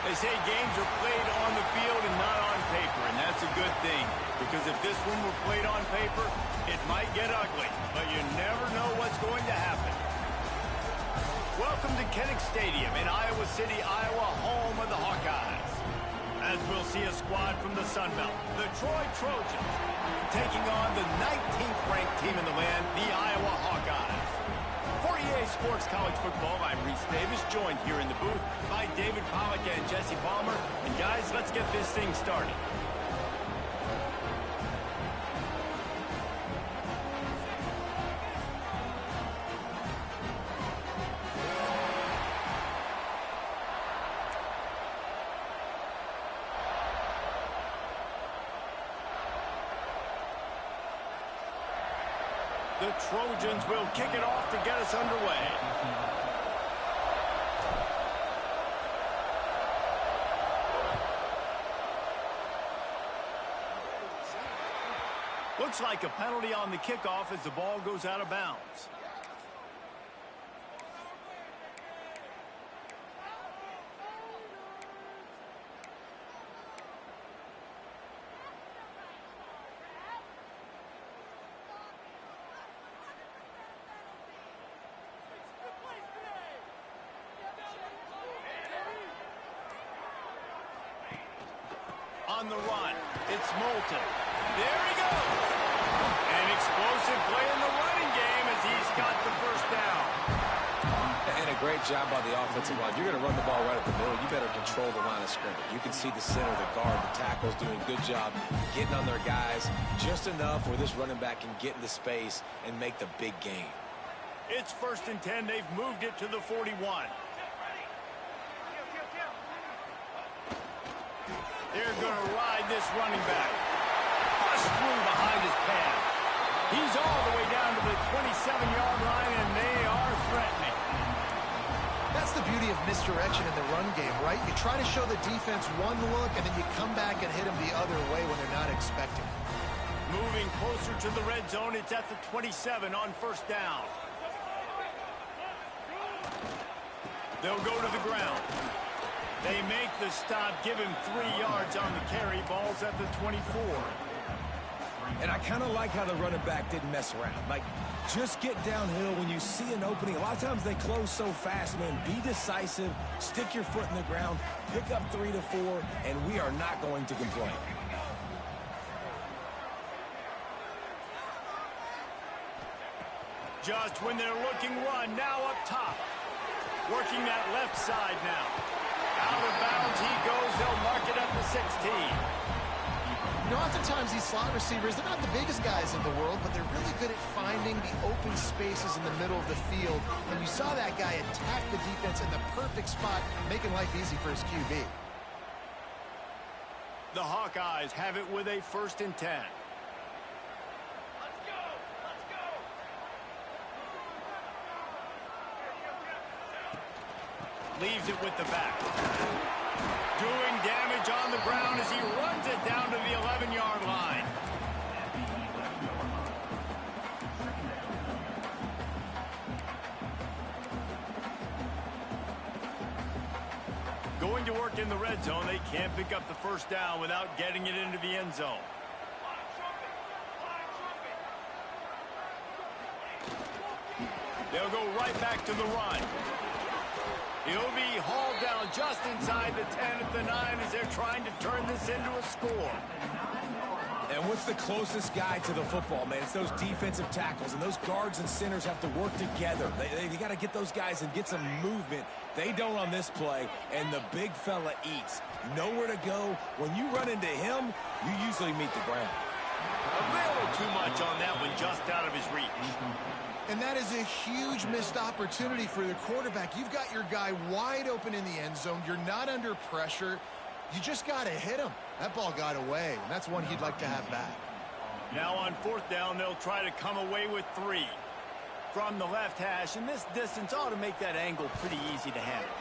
They say games are played on the field and not on paper, and that's a good thing. Because if this one were played on paper, it might get ugly, but you never know what's going to happen. Welcome to Kinnick Stadium in Iowa City, Iowa, home of the Hawkeyes. As we'll see a squad from the Sun Belt, the Troy Trojans, taking on the 19th ranked team in the land, the Iowa Hawkeyes. For EA Sports College Football, I'm Reese Davis, joined here in the booth by David Pollack and Jesse Palmer. And guys, let's get this thing started. The Trojans will kick it off to get us underway. Looks like a penalty on the kickoff as the ball goes out of bounds. On the run, it's Moulton. There he goes. An explosive play in the running game as he's got the first down. And a great job by the offensive line. You're going to run the ball right up the middle. You better control the line of scrimmage. You can see the center, the guard, the tackles doing a good job getting on their guys just enough where this running back can get into space and make the big game. It's 1st and 10. They've moved it to the 41. They're going to ride this running back. Bust through behind his pad. He's all the way down to the 27-yard line, and they are threatening. That's the beauty of misdirection in the run game, right? You try to show the defense one look, and then you come back and hit them the other way when they're not expecting. Moving closer to the red zone, it's at the 27 on 1st down. They'll go to the ground. They make the stop, give him 3 yards on the carry. Ball's at the 24. And I kind of like how the running back didn't mess around. Like, just get downhill when you see an opening. A lot of times they close so fast, man. Be decisive, stick your foot in the ground, pick up 3 to 4, and we are not going to complain. Just when they're looking run, now up top. Working that left side now. Out of bounds he goes. They'll mark it at the 16. You know, oftentimes these slot receivers, they're not the biggest guys in the world, but they're really good at finding the open spaces in the middle of the field. And you saw that guy attack the defense in the perfect spot, making life easy for his QB. The Hawkeyes have it with a 1st and 10. Leaves it with the back. Doing damage on the ground as he runs it down to the 11-yard line. Going to work in the red zone. They can't pick up the 1st down without getting it into the end zone. They'll go right back to the run. He'll be hauled down just inside the 10 at the 9 as they're trying to turn this into a score. And what's the closest guy to the football, man? It's those defensive tackles, and those guards and centers have to work together. They got to get those guys and get some movement. They don't on this play, and the big fella eats. Nowhere to go. When you run into him, you usually meet the ground. A little too much on that one, just out of his reach. And that is a huge missed opportunity for the quarterback. You've got your guy wide open in the end zone. You're not under pressure. You just got to hit him. That ball got away, and that's one he'd like to have back. Now on 4th down, they'll try to come away with 3. From the left hash, and this distance ought to make that angle pretty easy to handle.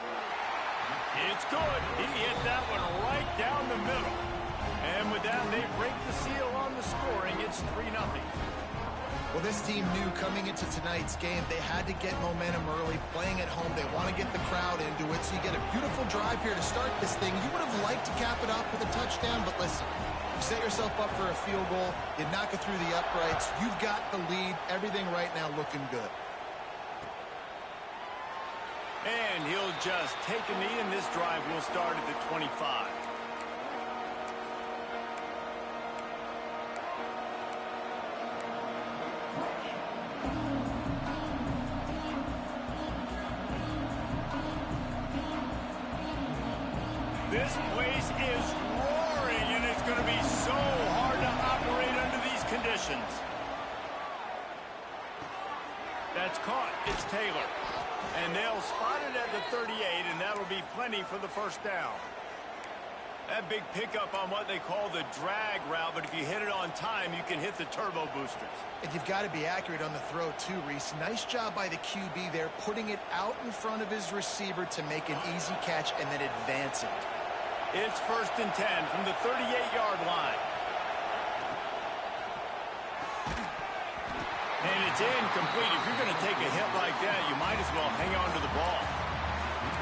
It's good. He hit that one right down the middle. And with that, they break the seal on the scoring. It's 3-0. Well, this team knew coming into tonight's game they had to get momentum early, playing at home. They want to get the crowd into it, so you get a beautiful drive here to start this thing. You would have liked to cap it off with a touchdown, but listen, you set yourself up for a field goal, you knock it through the uprights, you've got the lead, everything right now looking good. And he'll just take a knee, and this drive will start at the 25. This place is roaring, and it's going to be so hard to operate under these conditions. That's caught. It's Taylor. And they'll spot it at the 38, and that'll be plenty for the first down. That big pickup on what they call the drag route, but if you hit it on time, you can hit the turbo boosters. And you've got to be accurate on the throw, too, Reese. Nice job by the QB there, putting it out in front of his receiver to make an easy catch and then advance it. It's 1st and 10 from the 38-yard line. And it's incomplete. If you're going to take a hit like that, you might as well hang on to the ball.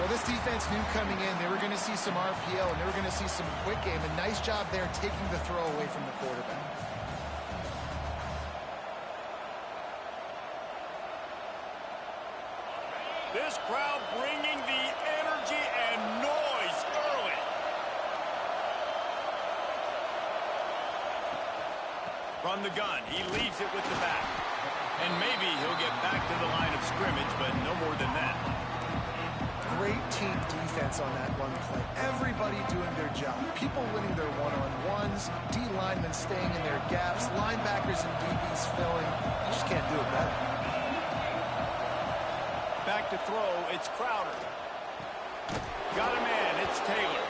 Well, this defense knew coming in they were going to see some RPO and they were going to see some quick game. A nice job there taking the throw away from the quarterback. This crowd bringing the energy and noise early. From the gun, he leaves it with the back. And maybe he'll get back to the line of scrimmage, but no more than that. Great team defense on that run play. Everybody doing their job. People winning their one-on-ones, D linemen staying in their gaps, linebackers and DBs filling. You just can't do it better. Back to throw, it's Crowder. Got a man, it's Taylor.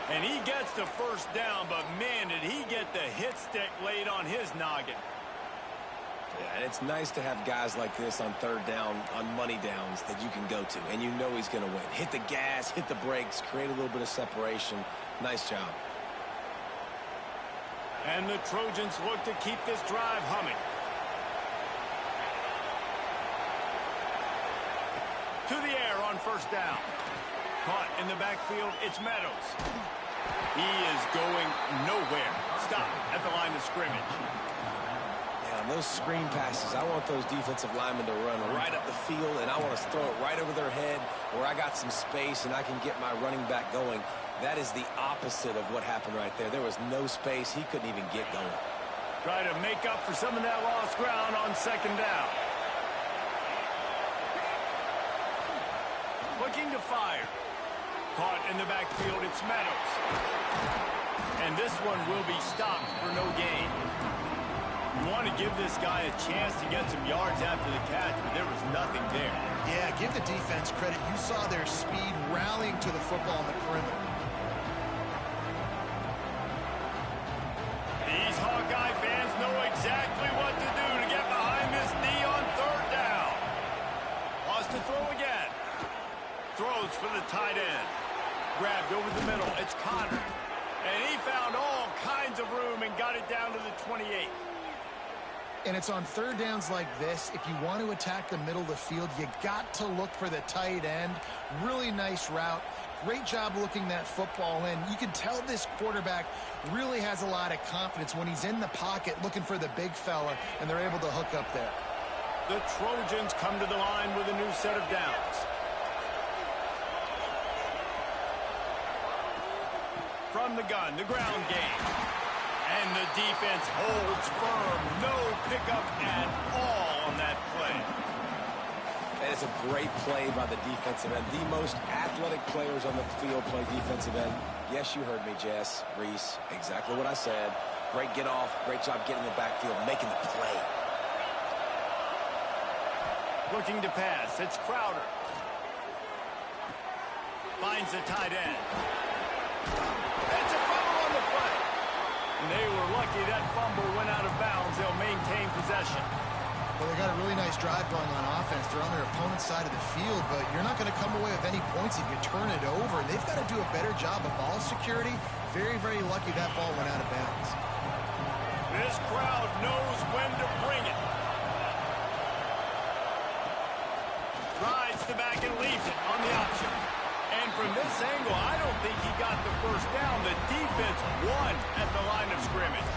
And he gets the first down, but man, did he get the hit stick laid on his noggin. Yeah, and it's nice to have guys like this on third down, on money downs that you can go to, and you know he's going to win. Hit the gas, hit the brakes, create a little bit of separation. Nice job. And the Trojans look to keep this drive humming. To the air on first down. Caught in the backfield, it's Meadows. He is going nowhere. Stop at the line of scrimmage. On those screen passes, I want those defensive linemen to run right up the field, and I want to throw it right over their head where I got some space and I can get my running back going. That is the opposite of what happened right there. There was no space. He couldn't even get going. Try to make up for some of that lost ground on second down. Looking to fire. Caught in the backfield, it's Meadows. And this one will be stopped for no gain. You want to give this guy a chance to get some yards after the catch, but there was nothing there. Yeah, give the defense credit. You saw their speed rallying to the football on the perimeter. These Hawkeye fans know exactly what to do to get behind this D on third down. Wants to throw again. Throws for the tight end. Grabbed over the middle. It's Connor. And he found all kinds of room and got it down to the 28. And it's on third downs like this. If you want to attack the middle of the field, you got to look for the tight end. Really nice route. Great job looking that football in. You can tell this quarterback really has a lot of confidence when he's in the pocket looking for the big fella, and they're able to hook up there. The Trojans come to the line with a new set of downs. From the gun, the ground game. And the defense holds firm. No pickup at all on that play. And it's a great play by the defensive end. The most athletic players on the field play defensive end. Yes, you heard me, Jess, Reese. Exactly what I said. Great get off. Great job getting in the backfield, making the play. Looking to pass. It's Crowder. Finds the tight end. It's a fumble on the play. And they were lucky that fumble went out of bounds. They'll maintain possession. Well, they got a really nice drive going on offense. They're on their opponent's side of the field, but you're not going to come away with any points if you turn it over. And they've got to do a better job of ball security. Very, very lucky that ball went out of bounds. This crowd knows when to bring it. Gets the back and leaves it on the option. And from this angle, I don't think he got the first down. The defense won at the line of scrimmage.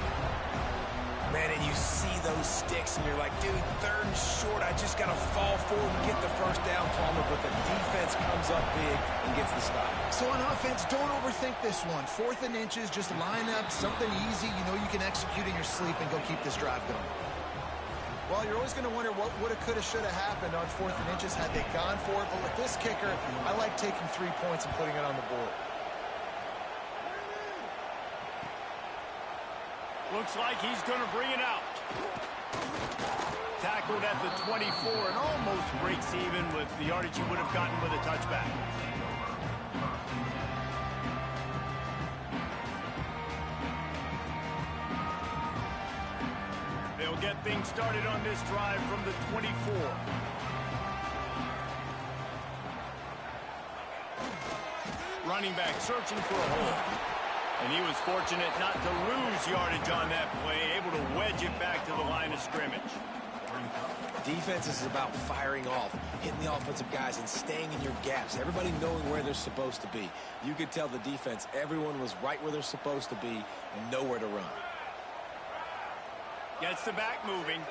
Man, and you see those sticks, and you're like, dude, 3rd and short. I just got to fall forward and get the first down, Palmer. But the defense comes up big and gets the stop. So on offense, don't overthink this one. 4th and inches, just line up something easy you know you can execute in your sleep and go keep this drive going. Well, you're always going to wonder what woulda, coulda, shoulda happened on 4th and inches had they gone for it. But with this kicker, I like taking 3 points and putting it on the board. Looks like he's going to bring it out. Tackled at the 24 and almost breaks even with the yardage he would have gotten with a touchback. They'll get things started on this drive from the 24. Running back searching for a hole. And he was fortunate not to lose yardage on that play, able to wedge it back to the line of scrimmage. Defense is about firing off, hitting the offensive guys, and staying in your gaps. Everybody knowing where they're supposed to be. You could tell the defense, everyone was right where they're supposed to be, nowhere to run. Gets the back moving.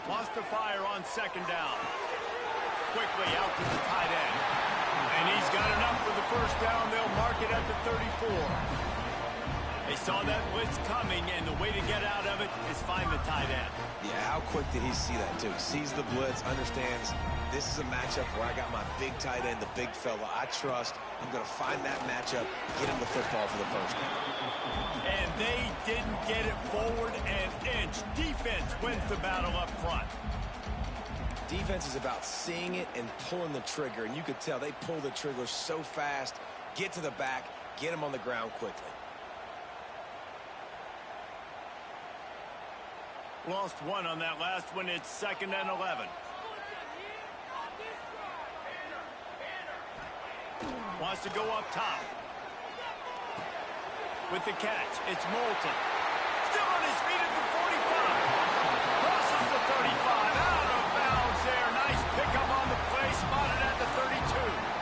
Lost the fire on 2nd down. Quickly out to the tight end. And he's got enough for the first down. They'll mark it at the 34. They saw that blitz coming, and the way to get out of it is find the tight end. Yeah, how quick did he see that, too? Sees the blitz, understands this is a matchup where I got my big tight end, the big fella I trust. I'm going to find that matchup, get him the football for the first down. And they didn't get it forward an inch. Defense wins the battle up front. Defense is about seeing it and pulling the trigger, and you could tell they pull the trigger so fast, get to the back, get him on the ground quickly. Lost one on that last one. It's 2nd and 11. Wants to go up top. With the catch, it's Moulton. Still on his feet at the 45. Crosses the 35. Out of bounds there. Nice pickup on the play. Spotted at the 32.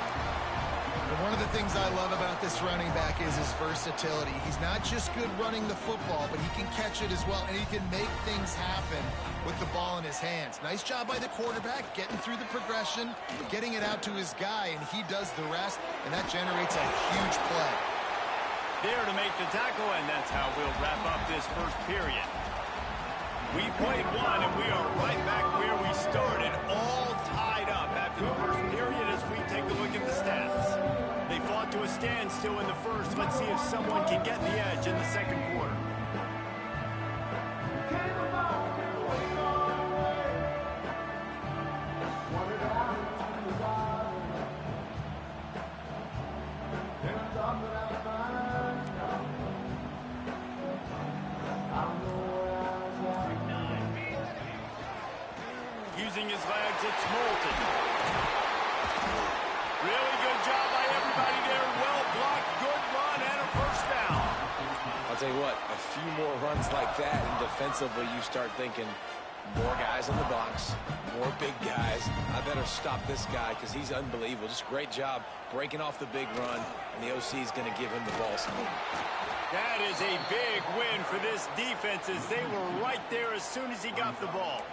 And one of the things I love about this running back is his versatility. He's not just good running the football, but he can catch it as well, and he can make things happen with the ball in his hands. Nice job by the quarterback, getting through the progression, getting it out to his guy, and he does the rest, and that generates a huge play. There to make the tackle, and that's how we'll wrap up this first period. We've played one, and we are right back where we started, all tied up after the first period as we take a look at the stats. They fought to a standstill in the first. Let's see if someone can get the edge in the second quarter. Using his legs, it's Moulton. Really good job by everybody there. Well blocked, good run, and a first down. I'll tell you what, a few more runs like that, and defensively you start thinking, more guys in the box, more big guys. I better stop this guy because he's unbelievable. Just great job breaking off the big run, and the OC is going to give him the ball some more. That is a big win for this defense as they were right there as soon as he got the ball.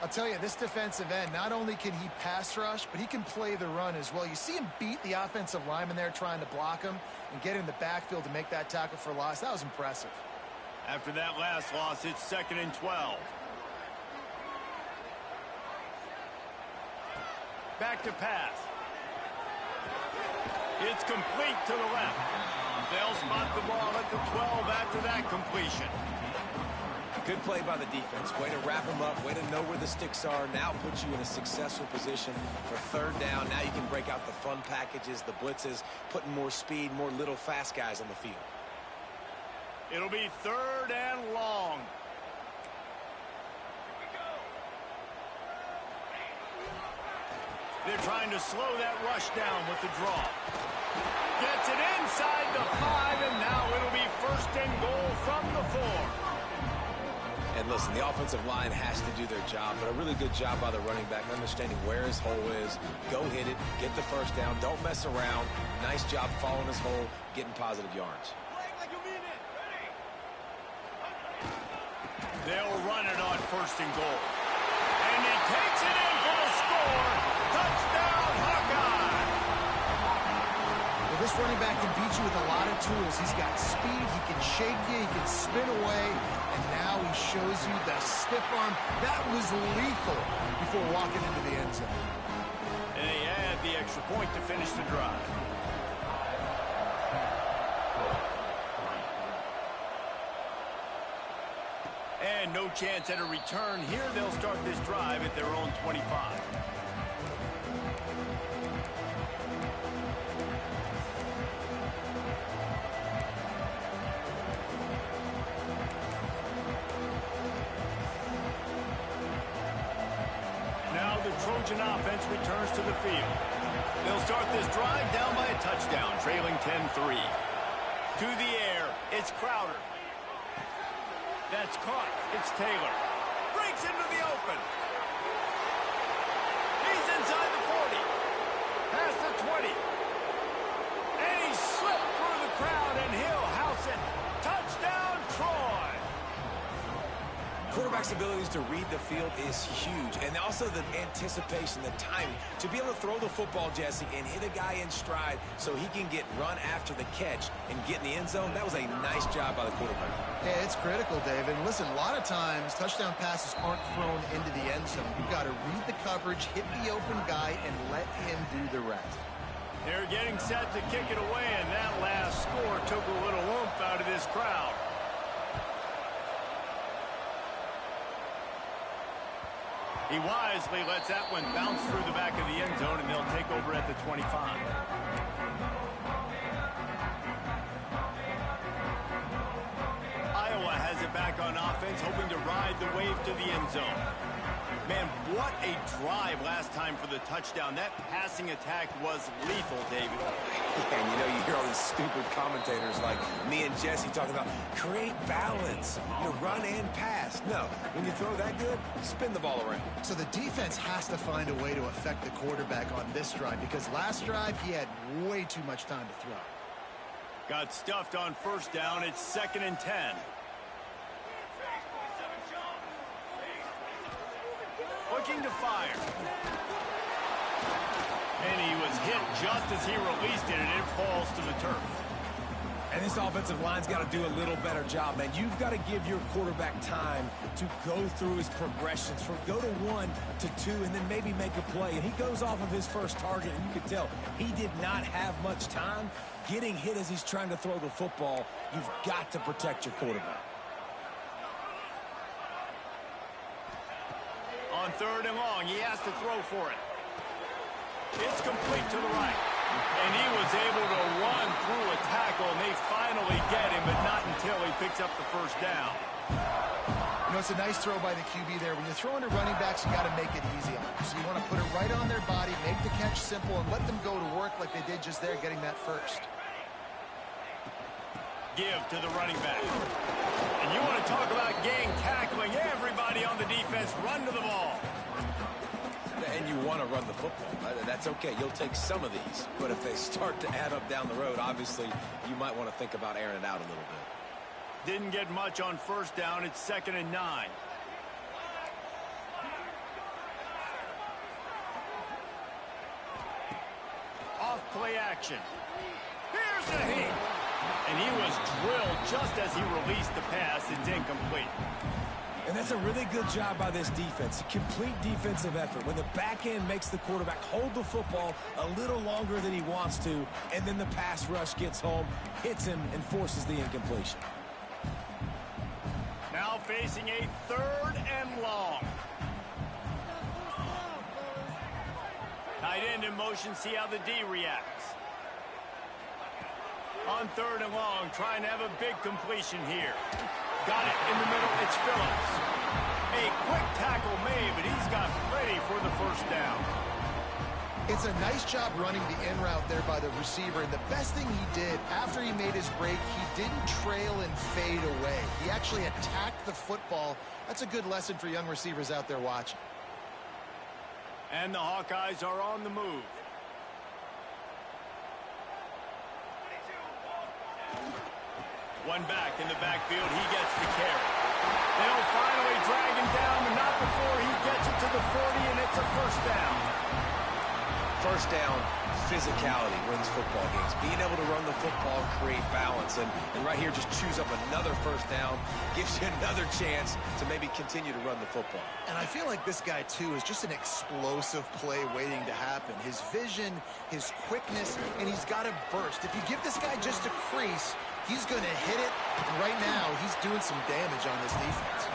I'll tell you, this defensive end, not only can he pass rush, but he can play the run as well. You see him beat the offensive lineman there trying to block him and get in the backfield to make that tackle for loss. That was impressive. After that last loss, it's 2nd and 12. Back to pass. It's complete to the left. They'll spot the ball at the 12 after that completion. Good play by the defense. Way to wrap them up. Way to know where the sticks are. Now puts you in a successful position for 3rd down. Now you can break out the fun packages, the blitzes, putting more speed, more little fast guys on the field. It'll be 3rd and long. They're trying to slow that rush down with the draw. Gets it inside the 5, and now it'll be 1st and goal from the 4. And listen, the offensive line has to do their job, but a really good job by the running back, understanding where his hole is. Go hit it, get the first down, don't mess around. Nice job following his hole, getting positive yards. They'll run it on 1st and goal. And he takes it in for the score. Touchdown, Hawkeye! Well, this running back can beat you with a lot of tools. He's got speed, he can shake you, he can spin away, and now he shows you the stiff arm. That was lethal before walking into the end zone. And they add the extra point to finish the drive. And no chance at a return here. They'll start this drive at their own 25. Now the Trojan offense returns to the field. They'll start this drive down by a touchdown, trailing 10-3. To the air, it's Crowder. That's caught. It's Taylor. Breaks into the open. He's inside the 40. Past the 20. And he slipped through the crowd, and he'll house it. Touchdown, Troy. Quarterback's abilities to read the field is huge, and also the anticipation, the timing. To be able to throw the football, Jesse, and hit a guy in stride so he can get run after the catch and get in the end zone, that was a nice job by the quarterback. Yeah, it's critical, David. Listen, a lot of times, touchdown passes aren't thrown into the end zone. You've got to read the coverage, hit the open guy, and let him do the rest. They're getting set to kick it away, and that last score took a little oomph out of this crowd. He wisely lets that one bounce through the back of the end zone, and they'll take over at the 25. Iowa has it back on offense, hoping to ride the wave to the end zone. Man, what a drive last time for the touchdown. That passing attack was lethal, David. And you know, you hear all these stupid commentators like me and Jesse talking about create balance, run and pass. No, when you throw that good, spin the ball around. So the defense has to find a way to affect the quarterback on this drive, because last drive he had way too much time to throw. Got stuffed on 1st down. It's 2nd and 10. Looking to fire. And he was hit just as he released it, and it falls to the turf. And this offensive line's got to do a little better job, man. You've got to give your quarterback time to go through his progressions, from go to 1 to 2, and then maybe make a play. And he goes off of his first target, and you can tell he did not have much time getting hit as he's trying to throw the football. You've got to protect your quarterback. On 3rd and long, he has to throw for it. It's complete to the right. And he was able to run through a tackle, and they finally get him, but not until he picks up the 1st down. You know, it's a nice throw by the QB there. When you're throwing to running backs, you got to make it easy on them. So you want to put it right on their body, make the catch simple, and let them go to work like they did just there, getting that first. Give to the running back. And you want to talk about gang tackling. Everybody on the defense run to the ball. And you want to run the football. That's okay. You'll take some of these. But if they start to add up down the road, obviously, you might want to think about airing it out a little bit. Didn't get much on 1st down. It's 2nd and 9. Off play action. Here's a hit. And he was drilled just as he released the pass. It's incomplete. And that's a really good job by this defense. A complete defensive effort. When the back end makes the quarterback hold the football a little longer than he wants to, and then the pass rush gets home, hits him, and forces the incompletion. Now facing a 3rd and long. Tight end in motion, see how the D reacts. On 3rd and long, trying to have a big completion here. Got it in the middle, it's Phillips. A quick tackle made, but he's got plenty for the 1st down. It's a nice job running the in route there by the receiver, and the best thing he did after he made his break, he didn't trail and fade away. He actually attacked the football. That's a good lesson for young receivers out there watching. And the Hawkeyes are on the move. One back in the backfield. He gets the carry. They'll finally drag him down, but not before he gets it to the 40, and it's a first down. First down, physicality wins football games. Being able to run the football, create balance, and right here just choose up another first down, gives you another chance to maybe continue to run the football. And I feel like this guy, too, is just an explosive play waiting to happen. His vision, his quickness, and he's got a burst. If you give this guy just a crease, he's going to hit it. And right now, he's doing some damage on this defense.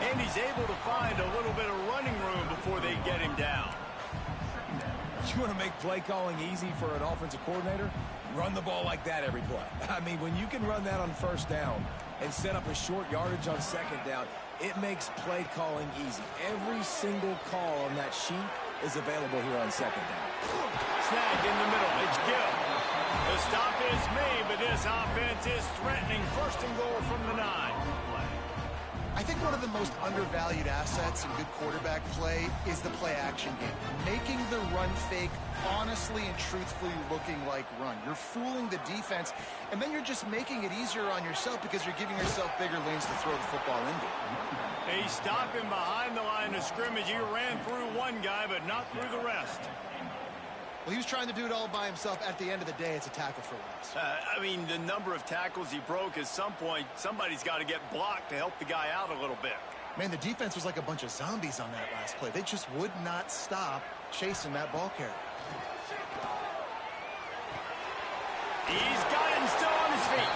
And he's able to find a little bit of running room before they get him down. You want to make play calling easy for an offensive coordinator? Run the ball like that every play. I mean, when you can run that on first down and set up a short yardage on second down, it makes play calling easy. Every single call on that sheet is available here on second down. Snagged in the middle. It's Gill. The stop is made, but this offense is threatening. First and goal from the 9. I think one of the most undervalued assets in good quarterback play is the play-action game. Making the run fake honestly and truthfully looking like run. You're fooling the defense, and then you're just making it easier on yourself because you're giving yourself bigger lanes to throw the football into. They stop him behind the line of scrimmage. He ran through one guy, but not through the rest. Well, he was trying to do it all by himself. At the end of the day, it's a tackle for loss. I mean, the number of tackles he broke, at some point, somebody's got to get blocked to help the guy out a little bit. Man, the defense was like a bunch of zombies on that last play. They just would not stop chasing that ball carrier. He's got him still on his feet.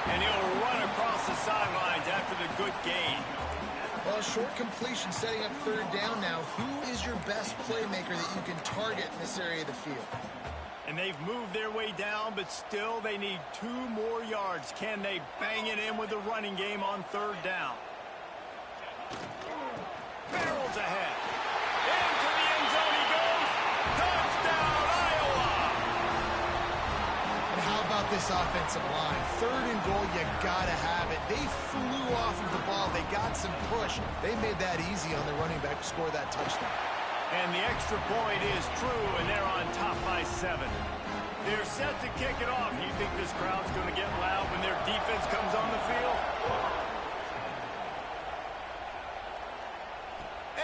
And he'll run across the sidelines after the good gain. Well, short completion setting up third down now. Who is your best playmaker that you can target in this area of the field? And they've moved their way down, but still they need 2 more yards. Can they bang it in with the running game on third down? Barrels ahead. Into the end zone he goes. Touchdown, Iowa! And how about this offensive line? Third and goal, you gotta have it. They flew off of the ball. They got some push. They made that easy on the running back to score that touchdown. And the extra point is true, and they're on top by 7. They're set to kick it off. You think this crowd's going to get loud when their defense comes on the field?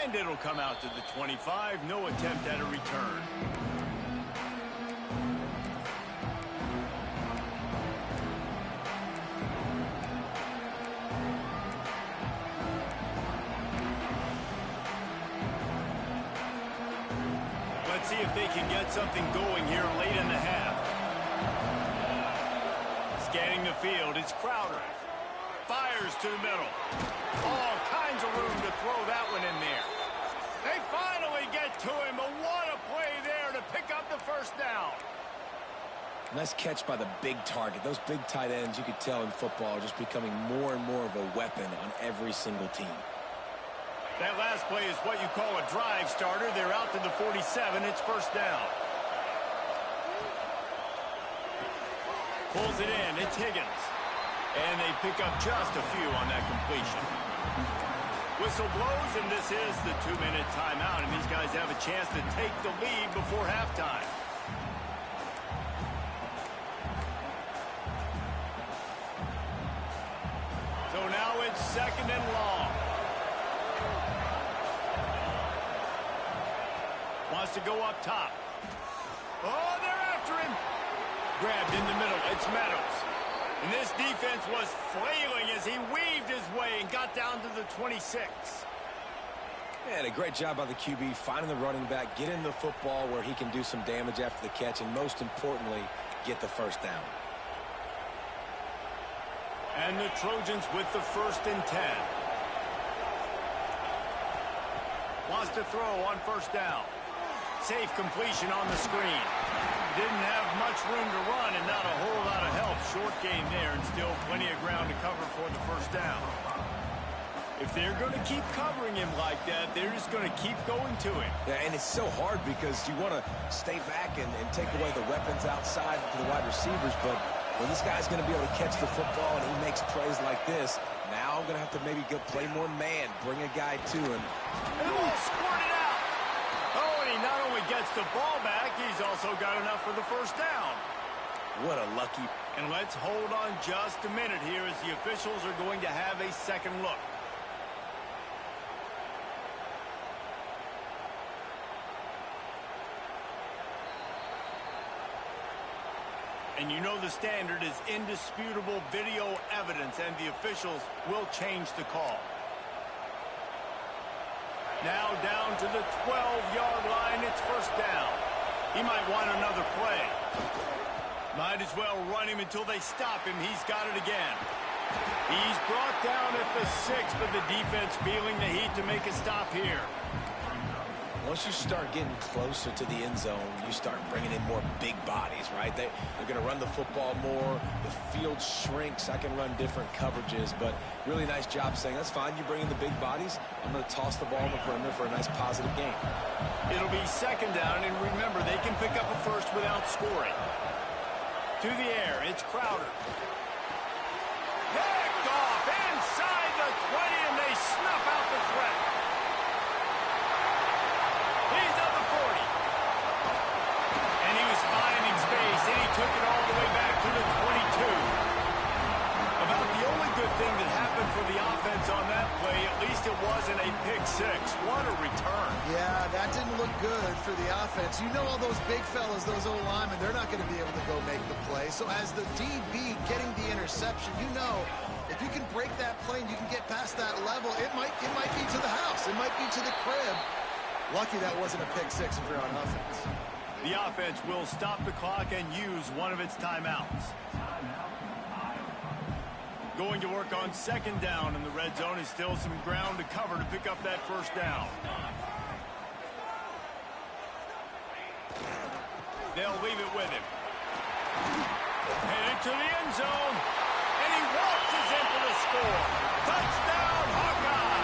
And it'll come out to the 25. No attempt at a return. Let's see if they can get something going here late in the half. Scanning the field, it's Crowder. Fires to the middle. All kinds of room to throw that one in there. They finally get to him, but what a play there to pick up the first down. Nice catch by the big target. Those big tight ends, you could tell in football, are just becoming more and more of a weapon on every single team. That last play is what you call a drive starter. They're out to the 47. It's first down. Pulls it in. It's Higgins. And they pick up just a few on that completion. Whistle blows, and this is the 2-minute timeout. And these guys have a chance to take the lead before halftime. So now it's second and long. Wants to go up top. Oh, they're after him. Grabbed in the middle. It's Meadows. And this defense was flailing as he weaved his way and got down to the 26. Man, a great job by the QB finding the running back, getting the football where he can do some damage after the catch, and most importantly, get the first down. And the Trojans with the first and 10. Wants to throw on first down. Safe completion on the screen. Didn't have much room to run and not a whole lot of help. Short gain there and still plenty of ground to cover for the first down. If they're going to keep covering him like that, they're just going to keep going to him. Yeah, and it's so hard because you want to stay back and take away the weapons outside to the wide receivers, but when this guy's going to be able to catch the football and he makes plays like this, now I'm going to have to maybe go play more man, bring a guy to him. And the ball squirted out. Oh, and he not only gets the ball back, he's also got enough for the first down. What a lucky. And let's hold on just a minute here as the officials are going to have a second look. And you know the standard is indisputable video evidence, and the officials will change the call. Now down to the 12-yard line, it's first down. He might want another play. Might as well run him until they stop him. He's got it again. He's brought down at the 6, but the defense feeling the heat to make a stop here. Once you start getting closer to the end zone, you start bringing in more big bodies, right? They're going to run the football more. The field shrinks. I can run different coverages, but really nice job saying, that's fine. You bring in the big bodies. I'm going to toss the ball in the perimeter for a nice positive gain. It'll be second down, and remember, they can pick up a first without scoring. To the air, it's Crowder. Picked off inside the 20, and they snuff out the threat. He's at the 40. And he was finding space, and he took it all the way back to the 22. About the only good thing that happened for the offense on that play, at least it wasn't a pick six. What a return. Yeah, that didn't look good for the offense. You know all those big fellas, those O-linemen, they're not going to be able to go make the play. So as the DB getting the interception, you know if you can break that play and you can get past that level, it might be to the house. It might be to the crib. Lucky that wasn't a pick six if you're on offense. The offense will stop the clock and use one of its timeouts. Going to work on second down in the red zone. Is still some ground to cover to pick up that first down. They'll leave it with him. Headed to the end zone. And he waltzes in for the score. Touchdown, Hawkeye!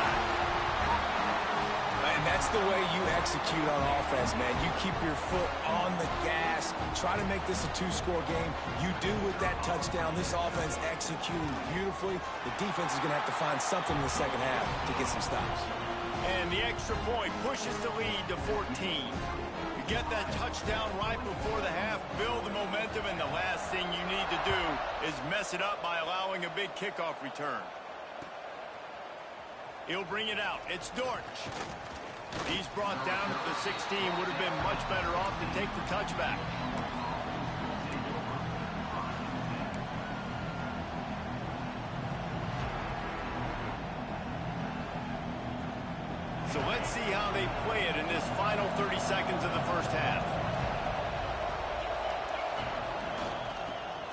And that's the way you execute on offense, man. You keep your foot on the gas. Try to make this a two-score game. You do with that touchdown. This offense executing beautifully. The defense is going to have to find something in the second half to get some stops. And the extra point pushes the lead to 14. You get that touchdown right before the half, build the momentum, and the last thing you need to do is mess it up by allowing a big kickoff return. He'll bring it out. It's Dortch. He's brought down at the 16. Would have been much better off to take the touchback. So let's see how they play it in this final 30 seconds of the first half.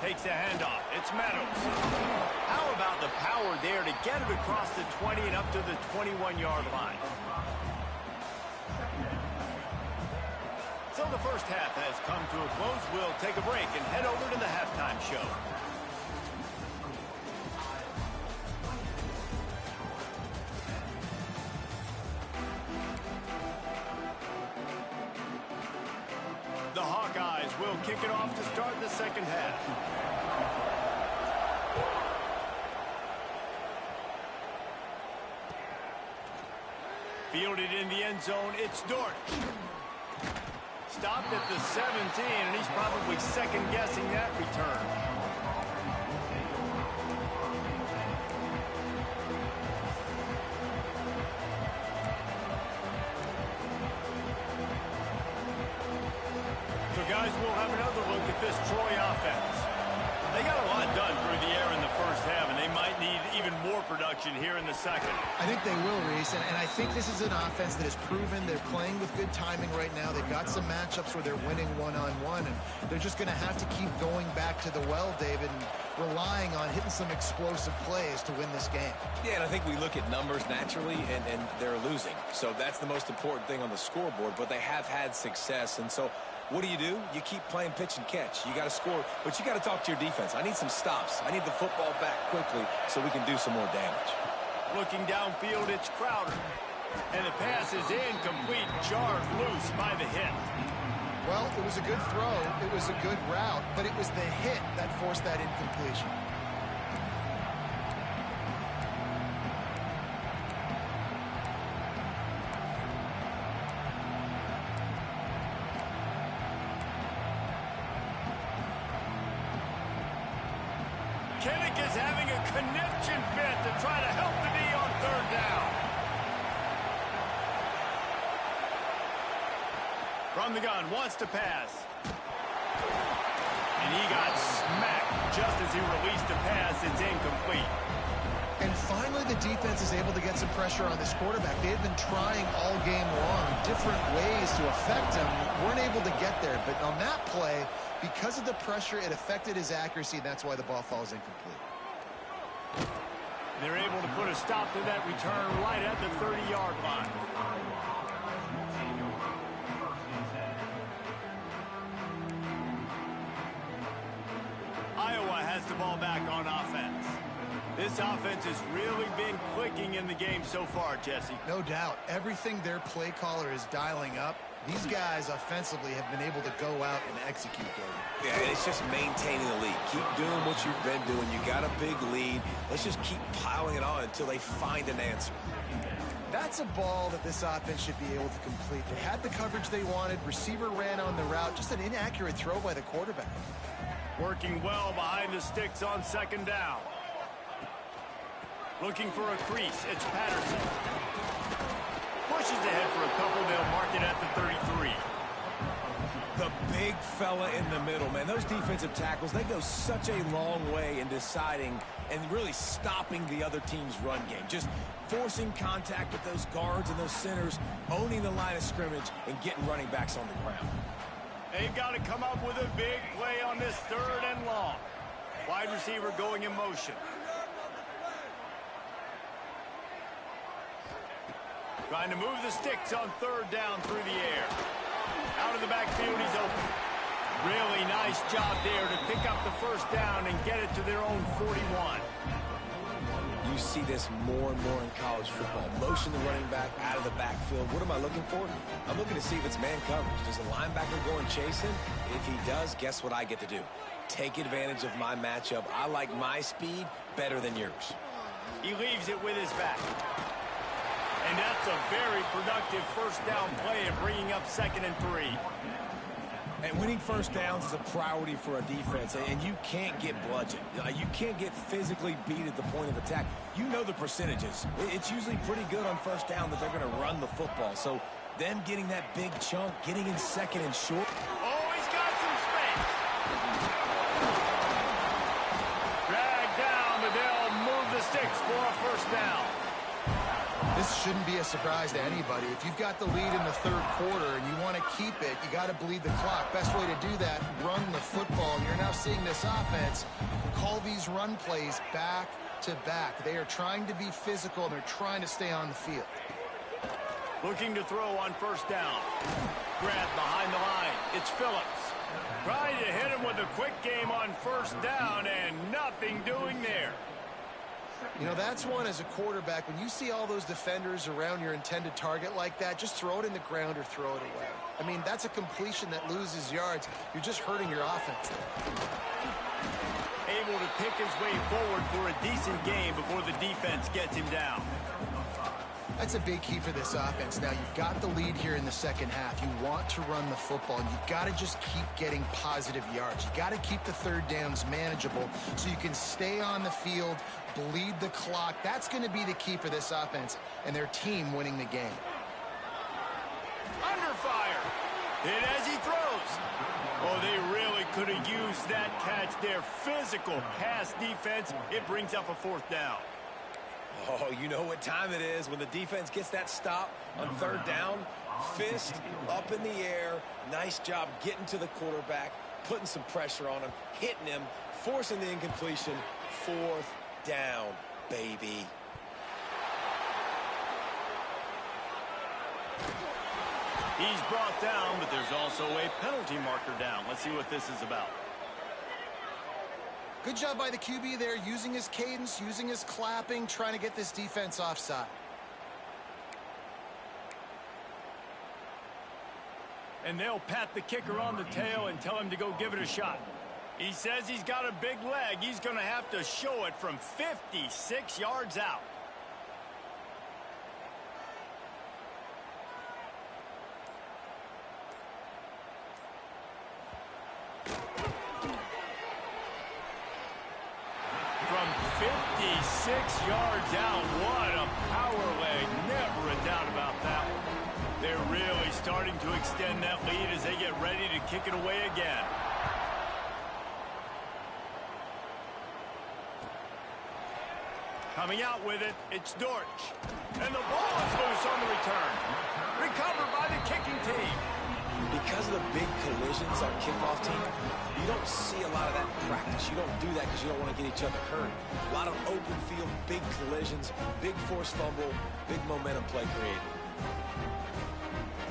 Takes a handoff. It's Meadows. How about the power there to get it across the 20 and up to the 21-yard line? So the first half has come to a close. We'll take a break and head over to the halftime show. The Hawkeyes will kick it off to start the second half. Fielded in the end zone, it's Dortch. Stopped at the 17, and he's probably second-guessing that return. So, guys, we'll have another look at this Troy offense. They got a lot done through the air in the first half, and they might need even more production here in the second. I think they will, Reese, and I think this is an offense that has proven they're playing with good timing right now. They've got some matchups where they're winning one-on-one, and they're just going to have to keep going back to the well, David, and relying on hitting some explosive plays to win this game. Yeah, and I think we look at numbers naturally, and they're losing. So that's the most important thing on the scoreboard, but they have had success, and so what do? You keep playing pitch and catch. You got to score, but you got to talk to your defense. I need some stops. I need the football back quickly so we can do some more damage. Looking downfield, it's Crowder. And the pass is incomplete, jarred loose by the hit. Well, it was a good throw, it was a good route, but it was the hit that forced that incompletion. Kinnick is having a conniption fit to try to help the D on third down. From the gun, wants to pass. And he got smacked just as he released the pass. It's incomplete. And finally, the defense is able to get some pressure on this quarterback. They had been trying all game long, different ways to affect him. Weren't able to get there. But on that play, because of the pressure, it affected his accuracy. That's why the ball falls incomplete. They're able to put a stop to that return right at the 30-yard line. Iowa has the ball back on offense. This offense has really been clicking in the game so far, Jesse. No doubt. Everything their play caller is dialing up, these guys offensively have been able to go out and execute, David. Yeah, it's just maintaining the lead. Keep doing what you've been doing. You got a big lead. Let's just keep piling it on until they find an answer. That's a ball that this offense should be able to complete. They had the coverage they wanted. Receiver ran on the route. Just an inaccurate throw by the quarterback. Working well behind the sticks on second down. Looking for a crease. It's Patterson. Pushes ahead for a couple. They'll mark it at the 33. The big fella in the middle, man. Those defensive tackles, they go such a long way in deciding and really stopping the other team's run game. Just forcing contact with those guards and those centers, owning the line of scrimmage, and getting running backs on the ground. They've got to come up with a big play on this third and long. Wide receiver going in motion. Trying to move the sticks on third down through the air. Out of the backfield, he's open. Really nice job there to pick up the first down and get it to their own 41. You see this more and more in college football. Motion the running back out of the backfield. What am I looking for? I'm looking to see if it's man coverage. Does the linebacker go and chase him? If he does, guess what I get to do? Take advantage of my matchup. I like my speed better than yours. He leaves it with his back. And that's a very productive first down play of bringing up 2nd and 3. And winning first downs is a priority for a defense, and you can't get bludgeoned. You can't get physically beat at the point of attack. You know the percentages. It's usually pretty good on first down that they're going to run the football. So them getting that big chunk, getting in 2nd and short. Oh, he's got some space. Drag down, but they'll move the sticks for a first down. This shouldn't be a surprise to anybody. If you've got the lead in the third quarter and you want to keep it, you got to bleed the clock. Best way to do that, run the football. And you're now seeing this offense call these run plays back to back. They are trying to be physical, and they're trying to stay on the field. Looking to throw on first down. Grant behind the line. It's Phillips. Trying to hit him with a quick game on first down, and nothing doing there. You know, that's one as a quarterback. When you see all those defenders around your intended target like that, just throw it in the ground or throw it away. I mean, that's a completion that loses yards. You're just hurting your offense there. Able to pick his way forward for a decent game before the defense gets him down. That's a big key for this offense. Now, you've got the lead here in the second half. You want to run the football, and you've got to just keep getting positive yards. You've got to keep the third downs manageable so you can stay on the field, bleed the clock. That's going to be the key for this offense and their team winning the game. Under fire. Hit as he throws. Oh, they really could have used that catch there. Physical pass defense. It brings up a fourth down. Oh, you know what time it is when the defense gets that stop on third down. Fist up in the air. Nice job getting to the quarterback, putting some pressure on him, hitting him, forcing the incompletion. Fourth down, baby. He's brought down, but there's also a penalty marker down. Let's see what this is about. Good job by the QB there, using his cadence, using his clapping, trying to get this defense offside. And they'll pat the kicker on the tail and tell him to go give it a shot. He says he's got a big leg. He's going to have to show it from 56 yards out. From 56 yards out, what a power leg. Never a doubt about that one. They're really starting to extend that lead as they get ready to kick it away again. Coming out with it, it's Dortch. And the ball is loose on the return. Recovered by the kicking team. Because of the big collisions on kickoff team, you don't see a lot of that in practice. You don't do that because you don't want to get each other hurt. A lot of open field, big collisions, big forced fumble, big momentum play created.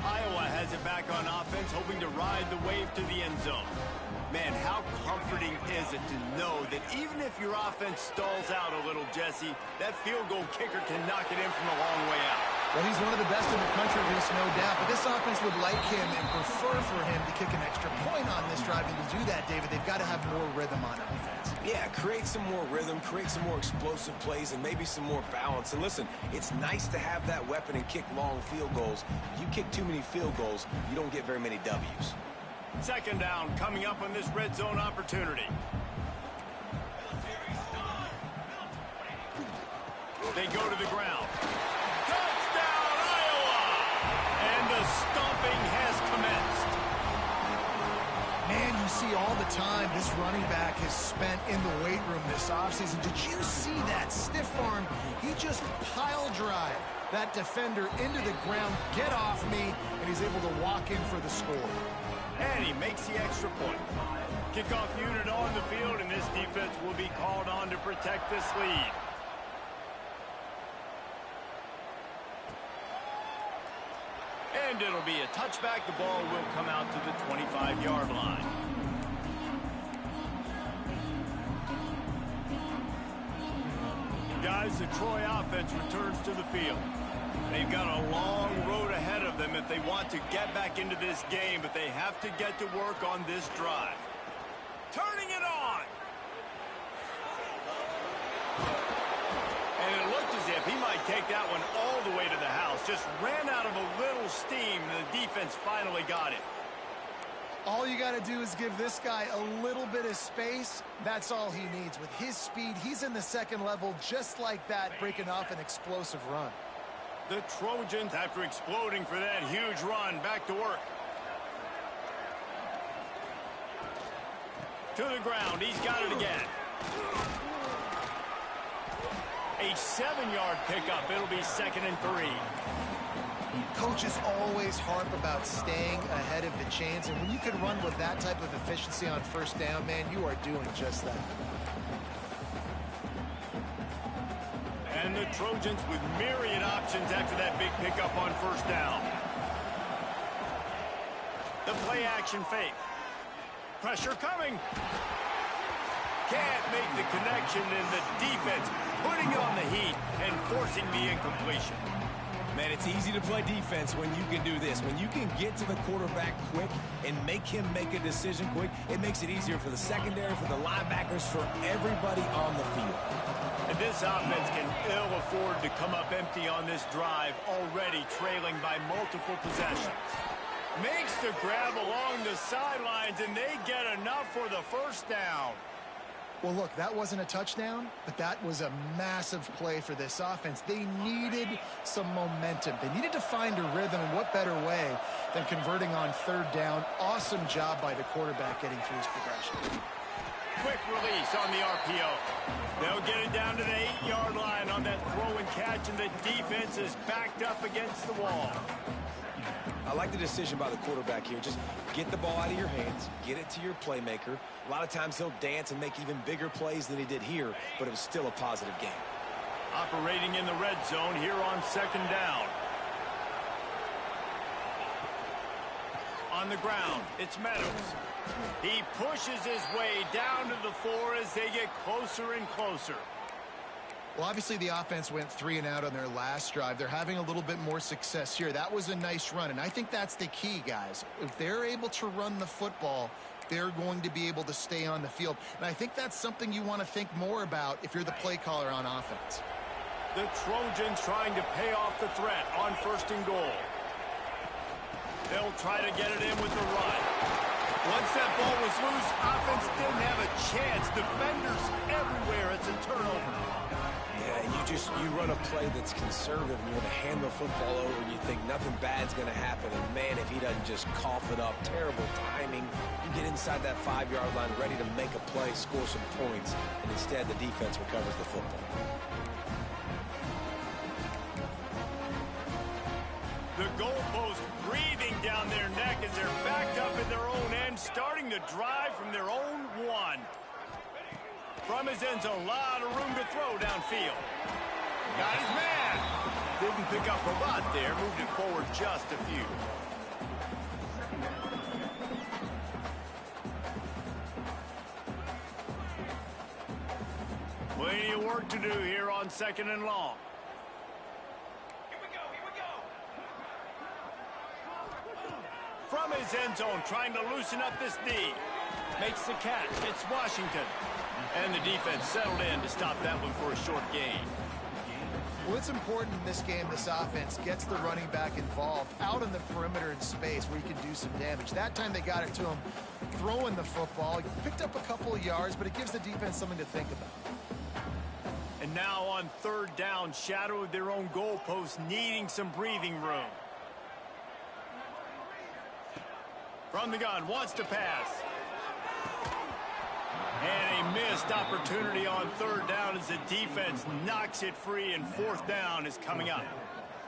Iowa has it back on offense, hoping to ride the wave to the end zone. Man, how comforting is it to know that even if your offense stalls out a little, Jesse, that field goal kicker can knock it in from a long way out. Well, he's one of the best in the country, there's no doubt. But this offense would like him and prefer for him to kick an extra point on this drive. And to do that, David, they've got to have more rhythm on offense. Yeah, create some more rhythm, create some more explosive plays, and maybe some more balance. And listen, it's nice to have that weapon and kick long field goals. You kick too many field goals, you don't get very many W's. Second down coming up on this red zone opportunity. They go to the ground. Touchdown, Iowa! And the stomping has commenced. Man, you see all the time this running back has spent in the weight room this offseason. Did you see that stiff arm? He just pile drive that defender into the ground, get off me, and he's able to walk in for the score. And he makes the extra point. Kickoff unit on the field, and this defense will be called on to protect this lead. And it'll be a touchback. The ball will come out to the 25-yard line. Guys, the Troy offense returns to the field. They've got a long road ahead of them if they want to get back into this game, but they have to get to work on this drive. Turning it on! And it looked as if he might take that one all the way to the house. Just ran out of a little steam, and the defense finally got it. All you got to do is give this guy a little bit of space. That's all he needs. With his speed, he's in the second level just like that, breaking off an explosive run. The Trojans, after exploding for that huge run, back to work. To the ground, he's got it again. A 7-yard pickup. It'll be 2nd and 3. Coaches always harp about staying ahead of the chains, and when you can run with that type of efficiency on first down, man, you are doing just that. And the Trojans with myriad options after that big pickup on first down. The play action fake. Pressure coming. Can't make the connection, and the defense putting on the heat and forcing the incompletion. Man, it's easy to play defense when you can do this. When you can get to the quarterback quick and make him make a decision quick, it makes it easier for the secondary, for the linebackers, for everybody on the field. And this offense can ill afford to come up empty on this drive, already trailing by multiple possessions. Makes the grab along the sidelines, and they get enough for the first down. Well, look, that wasn't a touchdown, but that was a massive play for this offense. They needed some momentum. They needed to find a rhythm, and what better way than converting on third down. Awesome job by the quarterback getting through his progression. Quick release on the RPO. They'll get it down to the 8-yard line on that throw and catch, and the defense is backed up against the wall. I like the decision by the quarterback here. Just get the ball out of your hands, get it to your playmaker. A lot of times he'll dance and make even bigger plays than he did here, but it was still a positive game. Operating in the red zone here on second down. On the ground, it's Meadows. He pushes his way down to the floor as they get closer and closer. Well, obviously the offense went 3 and out on their last drive. They're having a little bit more success here. That was a nice run, and I think that's the key, guys. If they're able to run the football, they're going to be able to stay on the field. And I think that's something you want to think more about if you're the play caller on offense. The Trojans trying to pay off the threat on 1st and goal. They'll try to get it in with the run. Once that ball was loose, offense didn't have a chance. Defenders everywhere. It's a turnover. Yeah, you run a play that's conservative and you're going to hand the football over and you think nothing bad's going to happen. And, man, if he doesn't just cough it up, terrible timing. You get inside that 5-yard line ready to make a play, score some points, and instead the defense recovers the football. The goalpost breathing down their neck as they're backed up in their own end, starting to drive from their own 1. From his end zone, a lot of room to throw downfield. Got his man. Didn't pick up a lot there, moved it forward just a few. Plenty of work to do here on 2nd and long. From his end zone, trying to loosen up this D. Makes the catch. It's Washington. And the defense settled in to stop that one for a short gain. Well, it's important in this game this offense gets the running back involved out on the perimeter in space where he can do some damage. That time they got it to him throwing the football. He picked up a couple of yards, but it gives the defense something to think about. And now on 3rd down, shadow of their own goalpost, needing some breathing room. From the gun, wants to pass. And a missed opportunity on 3rd down as the defense knocks it free, and 4th down is coming up.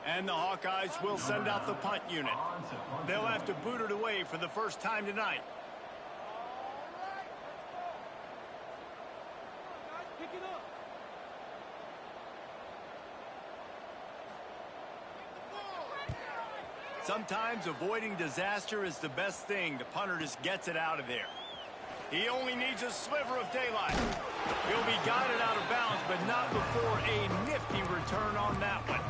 And the Hawkeyes will send out the punt unit. They'll have to boot it away for the first time tonight. Sometimes avoiding disaster is the best thing. The punter just gets it out of there. He only needs a sliver of daylight. He'll be guided out of bounds, but not before a nifty return on that one.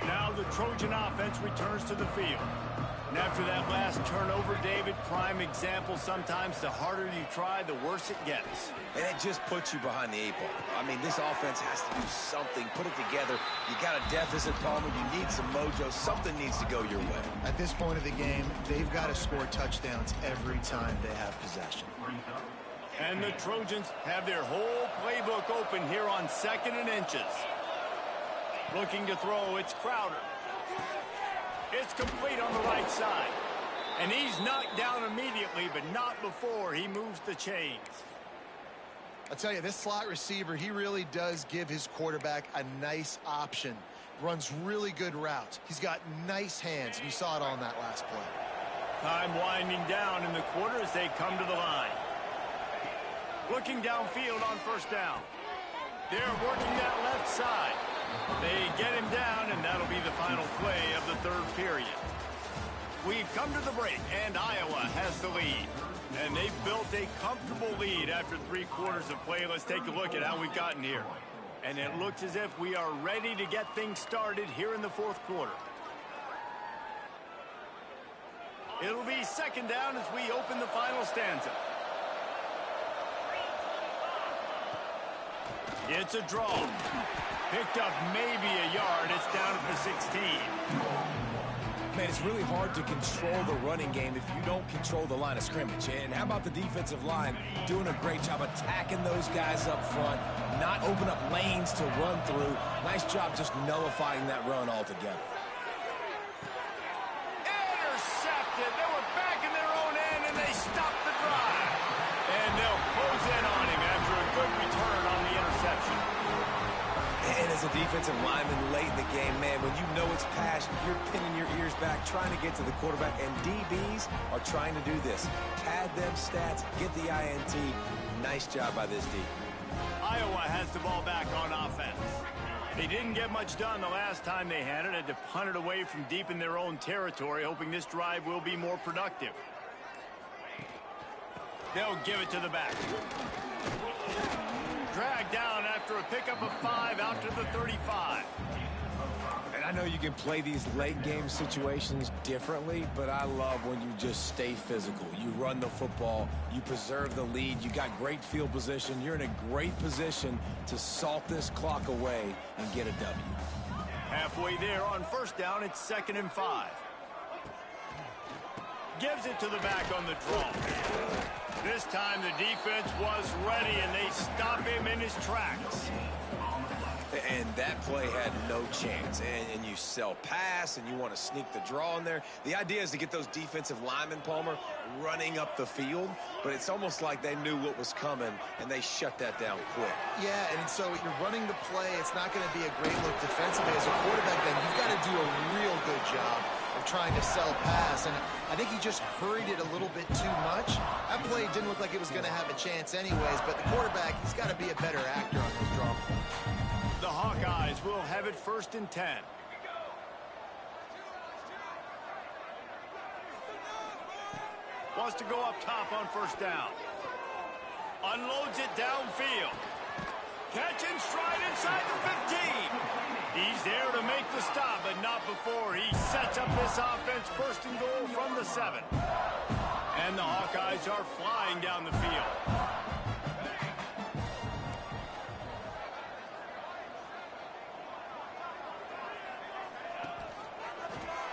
Now the Trojan offense returns to the field. And after that last turnover, David, prime example, sometimes the harder you try, the worse it gets. And it just puts you behind the 8 ball. I mean, this offense has to do something, put it together. You got a deficit, Palmer. You need some mojo. Something needs to go your way. At this point of the game, they've got to score touchdowns every time they have possession. And the Trojans have their whole playbook open here on 2nd and inches. Looking to throw, it's Crowder. It's complete on the right side. And he's knocked down immediately, but not before he moves the chains. I'll tell you, this slot receiver, he really does give his quarterback a nice option. Runs really good routes. He's got nice hands, and you saw it all in that last play. Time winding down in the quarter as they come to the line. Looking downfield on 1st down. They're working that left side. They get him down, and that'll be the final play of the 3rd period. We've come to the break, and Iowa has the lead. And they've built a comfortable lead after 3 quarters of play. Let's take a look at how we've gotten here. And it looks as if we are ready to get things started here in the 4th quarter. It'll be 2nd down as we open the final stanza. It's a draw. Picked up maybe a yard. It's down at the 16. Man, it's really hard to control the running game if you don't control the line of scrimmage. And how about the defensive line doing a great job attacking those guys up front, not open up lanes to run through. Nice job just nullifying that run altogether. Intercepted. They were back in their own end, and they stopped the drive. And they'll close in on him after a good return on the interception. And as a defensive lineman late in the game, man, when you know it's pass, you're pinning your ears back, trying to get to the quarterback, and DBs are trying to do this. Pad them stats, get the INT. Nice job by this D. Iowa has the ball back on offense. They didn't get much done the last time they had it. Had to punt it away from deep in their own territory, hoping this drive will be more productive. They'll give it to the back. Dragged down after a pickup of 5 out to the 35. And I know you can play these late game situations differently, but I love when you just stay physical. You run the football, you preserve the lead, you got great field position, you're in a great position to salt this clock away and get a W. Halfway there on first down, it's 2nd and 5. Gives it to the back on the draw. This time the defense was ready, and they stop him in his tracks. And that play had no chance. And you sell pass, and you want to sneak the draw in there. The idea is to get those defensive linemen, Palmer, running up the field. But it's almost like they knew what was coming, and they shut that down quick. Yeah, and so you're running the play. It's not going to be a great look defensively. As a quarterback, then you've got to do a real good job of trying to sell pass. And I think he just hurried it a little bit too much. That play didn't look like it was going to have a chance anyways. But the quarterback, he's got to be a better actor on those draw plays. The Hawkeyes will have it 1st and 10. Wants to go up top on first down. Unloads it downfield. Catch and stride inside the 15. He's there to make the stop, but not before he sets up this offense 1st and goal from the 7. And the Hawkeyes are flying down the field.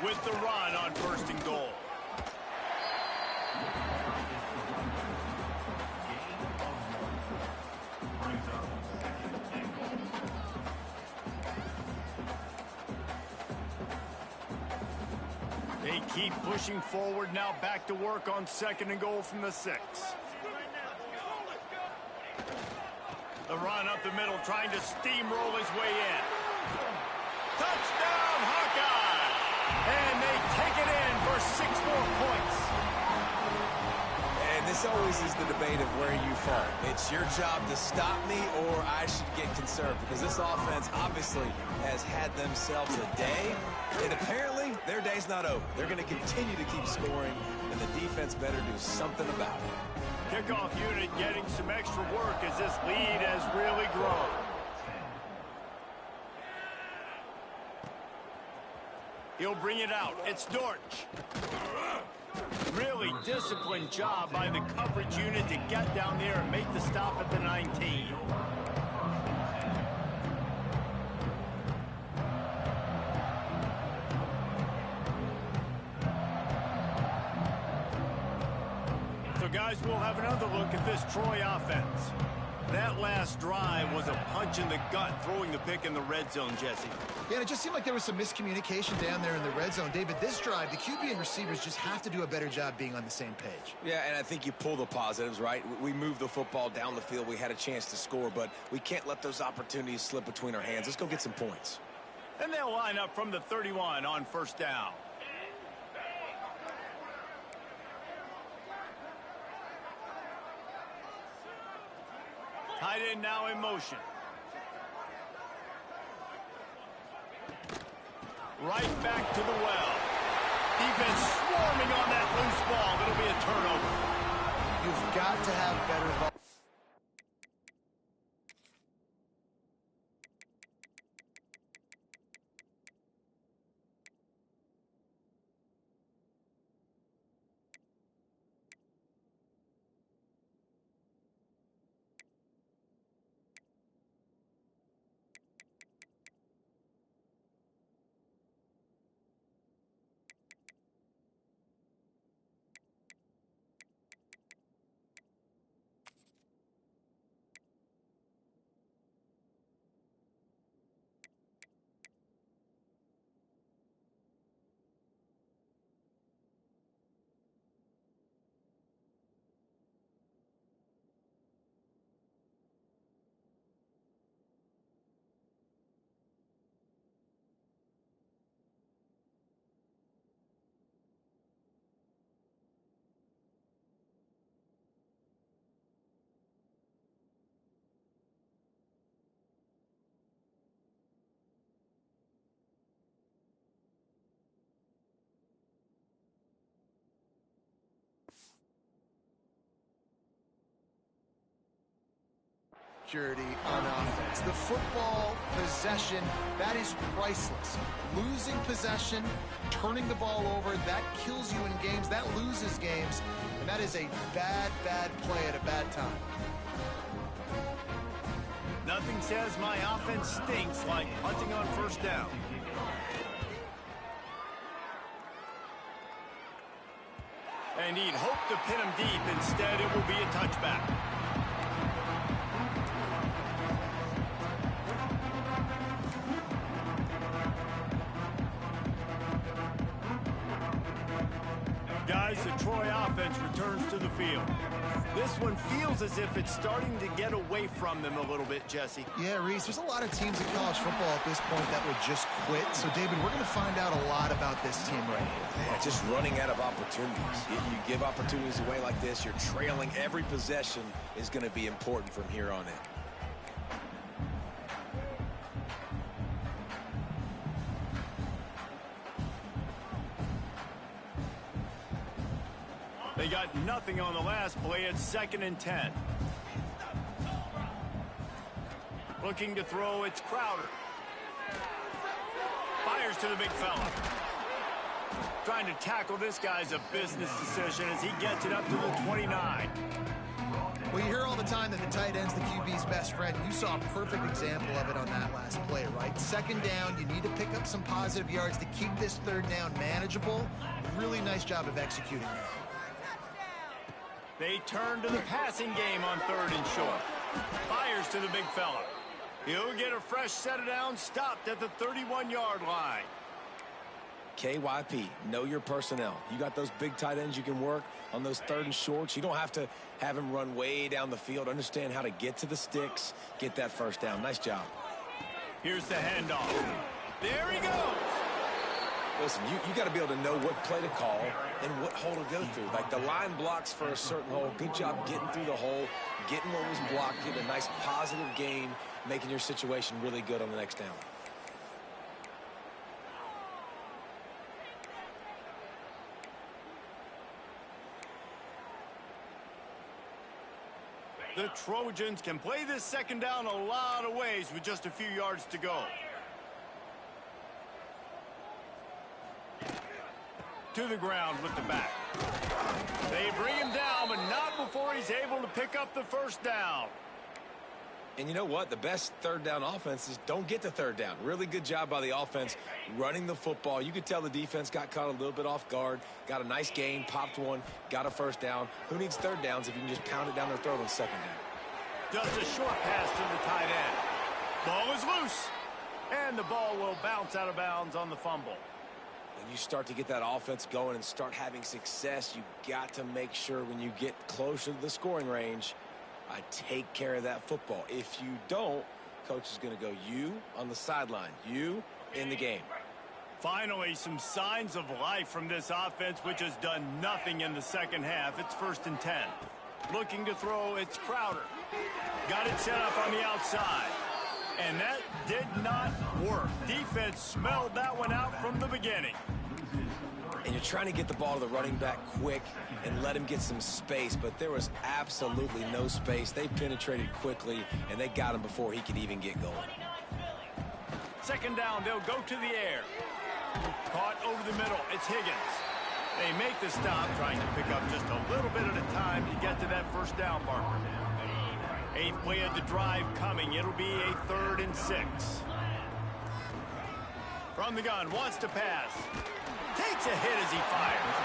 With the run on 1st and goal. They keep pushing forward, now back to work on 2nd and goal from the 6. The run up the middle, trying to steamroll his way in. Touchdown, Hawkeye! And they take it in for 6 more points. And this always is the debate of where you fall. It's your job to stop me, or I should get conserved, because this offense obviously has had themselves a day, and apparently their day's not over. They're going to continue to keep scoring, and the defense better do something about it. Kickoff unit getting some extra work as this lead has really grown. He'll bring it out. It's Dortch. Really disciplined job by the coverage unit to get down there and make the stop at the 19. So, guys, we'll have another look at this Troy offense. That last drive was a punch in the gut, throwing the pick in the red zone, Jesse. Yeah, and it just seemed like there was some miscommunication down there in the red zone. David, this drive, the QB and receivers just have to do a better job being on the same page. Yeah, and I think you pull the positives, right? We moved the football down the field. We had a chance to score, but we can't let those opportunities slip between our hands. Let's go get some points. And they'll line up from the 31 on first down. Tight end now in motion. Right back to the well. Defense swarming on that loose ball. It'll be a turnover. You've got to have better ball. security on offense. The football possession, that is priceless. Losing possession, turning the ball over, that kills you in games, that loses games, and that is a bad, bad play at a bad time. Nothing says my offense stinks like punting on first down. And he'd hope to pin him deep. Instead, it will be a touchback. Guys, the Troy offense returns to the field. This one feels as if it's starting to get away from them a little bit, Jesse. Yeah, Reese, there's a lot of teams in college football at this point that would just quit. So, David, we're going to find out a lot about this team right here. Yeah, just running out of opportunities. You give opportunities away like this, you're trailing. Every possession is going to be important from here on in. They got nothing on the last play. It's 2nd and 10. Looking to throw, it's Crowder. Fires to the big fella. Trying to tackle this guy's a business decision as he gets it up to the 29. Well, you hear all the time that the tight end's the QB's best friend. You saw a perfect example of it on that last play, right? 2nd down, you need to pick up some positive yards to keep this 3rd down manageable. Really nice job of executing that. They turn to the passing game on 3rd and short. Fires to the big fella. He'll get a fresh set of downs, stopped at the 31-yard line. KYP, know your personnel. You got those big tight ends you can work on those 3rd and shorts. You don't have to have him run way down the field. Understand how to get to the sticks, get that 1st down. Nice job. Here's the handoff. There he goes. Listen, you got to be able to know what play to call and what hole to go through. Like the line blocks for a certain hole. Good job getting through the hole, getting what was blocked, getting a nice positive gain, making your situation really good on the next down. The Trojans can play this 2nd down a lot of ways with just a few yards to go. To the ground with the back. They bring him down, but not before he's able to pick up the 1st down. And you know what? The best 3rd down offenses don't get to 3rd down. Really good job by the offense running the football. You could tell the defense got caught a little bit off guard, got a nice gain, popped one, got a 1st down. Who needs 3rd downs if you can just pound it down their throat on 2nd down? Just a short pass to the tight end. Ball is loose. And the ball will bounce out of bounds on the fumble. When you start to get that offense going and start having success, you got to make sure when you get closer to the scoring range, take care of that football. If you don't, coach is going to go, you on the sideline, you in the game. Finally, some signs of life from this offense, which has done nothing in the 2nd half. It's 1st and 10. Looking to throw, it's Crowder. Got it set up on the outside. And that did not work. Defense smelled that one out from the beginning. And you're trying to get the ball to the running back quick and let him get some space, but there was absolutely no space. They penetrated quickly, and they got him before he could even get going. 2nd down, they'll go to the air. Caught over the middle, it's Higgins. They make the stop, trying to pick up just a little bit at a time to get to that 1st down marker. 8th play of the drive coming. It'll be a 3rd and 6. From the gun, wants to pass. Takes a hit as he fires.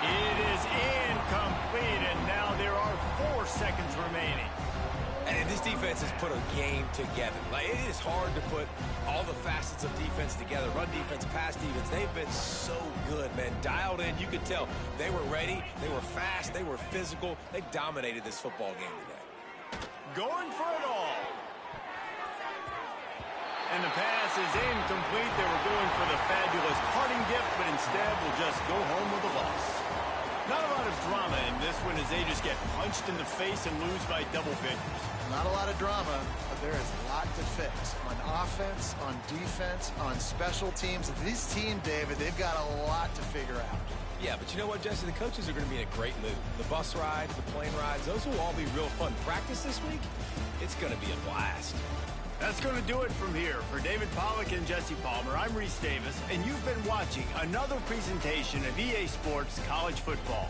It is incomplete, and now there are 4 seconds remaining. And this defense has put a game together. Like, it is hard to put all the facets of defense together. Run defense, pass defense. They've been so good, man. Dialed in. You could tell they were ready. They were fast. They were physical. They dominated this football game today. Going for it all. And the pass is incomplete. They were going for the fabulous parting gift, but instead will just go home with a loss. Not a lot of drama in this one as they just get punched in the face and lose by double figures. Not a lot of drama, but there is a lot to fix. On offense, on defense, on special teams. This team, David, they've got a lot to figure out. Yeah, but you know what, Jesse? The coaches are going to be in a great mood. The bus ride, the plane rides, those will all be real fun. Practice this week It's going to be a blast. That's going to do it from here. For David Pollack and Jesse Palmer, I'm Reese Davis, and you've been watching another presentation of EA Sports College Football.